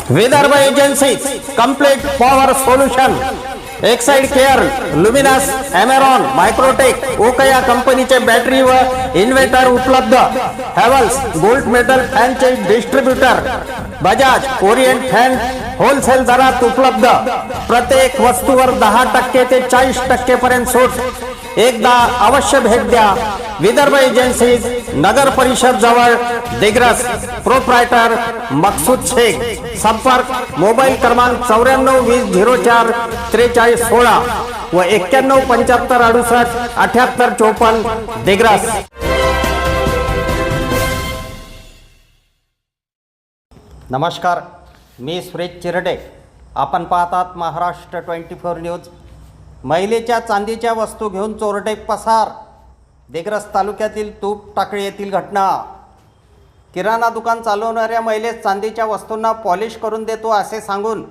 Vidarbha agencies complete power solution, Exide care, Luminous, Amaron, Microtek, Okaya कंपनीचे battery व inverter उपलब्ध. Havells gold metal फॅनचे distributor. Bajaj Orient fan wholesale दरात उपलब्ध. प्रत्येक वस्तूवर 10% ते 40% पर्यंत सूट. एकदा अवश्य भेट द्या. विदर्भ एजन्सीज, नगर परिषद जवळ, दिग्रस. प्रोप्रायटर मकसूद शेख. संपर्क मोबाईल क्रमांक 9420 04 43 16 व 91 75 68 78 54 दिग्रस. नमस्कार, मी सुरेश चिरडे. आपण पाहतात महाराष्ट्र 24 न्यूज. महिलेच्या चांदीच्या वस्तू घेऊन चोरटे पसार. दिग्रस तालुक्यातील तूप टाकळी येथील घटना. किराणा दुकान चालवणाऱ्या महिलेस चांदीच्या वस्तूंना पॉलिश करून देतो असे सांगून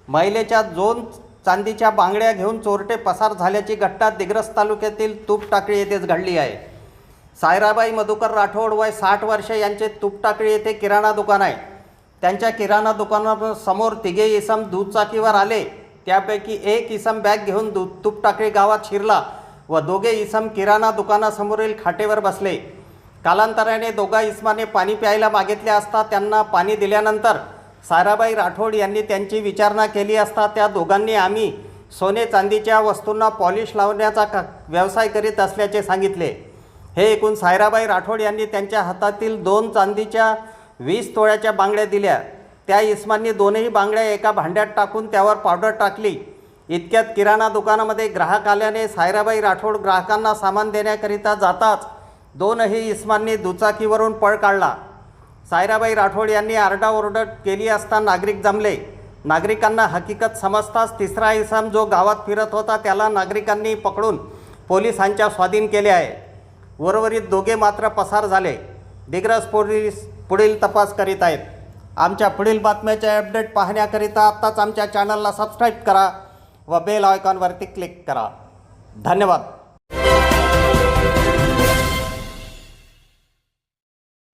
महिलेच्या 2 चांदीच्या बांगड्या घेऊन चोरटे पसार झाल्याची घटना दिग्रस तालुक्यातील तूप टाकळी येथेच घडली आहे. सायराबाई मधुकर राठोड वय 60 वर्षे यांचे तूप टाकळी येथे किराणा दुकान आहे. त्यांच्या किराणा दुकानासमोर 3 इसम दुचाकीवर आले. त्यापैकी एक इसम बॅग घेऊन तूप टाकळी गावात शिरला व 2 इसम किराणा दुकानासमोरील खाटेवर बसले. कालांतराने 2 इसमाने पाणी प्यायला मागितले असता त्यांना पाणी दिल्यानंतर सायराबाई राठोड यांनी त्यांची विचारणा केली असता त्या दोघांनी आम्ही सोने चांदीच्या वस्तूंना पॉलिश लावण्याचा व्यवसाय करीत असल्याचे सांगितले. हे ऐकून सायराबाई राठोड यांनी त्यांच्या हातातील 2 चांदीच्या 20 तोळ्याच्या बांगड्या दिल्या. त्या इसमांनी 2ही बांगड्या एका भांड्यात टाकून त्यावर पावडर टाकली. इतक्यात किराणा दुकानामध्ये ग्राहक आल्याने सायराबाई राठोड ग्राहकांना सामान देण्याकरिता जाताच 2ही इसमांनी दुचाकीवरून पळ काढला. सायराबाई राठोड यांनी आरडाओरड केली असता नागरिक जमले. नागरिकांना हकीकत समजताच 3रा इसम जो गावात फिरत होता त्याला नागरिकांनी पकडून पोलिसांच्या स्वाधीन केले आहे. उर्वरित 2 मात्र पसार झाले. दिग्रस पोलीस पुढील तपास करीत आहेत. आमच्या पुढील बातम्याचे अपडेट पाहण्याकरिता आत्ताच आमच्या चॅनलला सबस्क्राईब करा व बेल आयकॉनवरती क्लिक करा. धन्यवाद.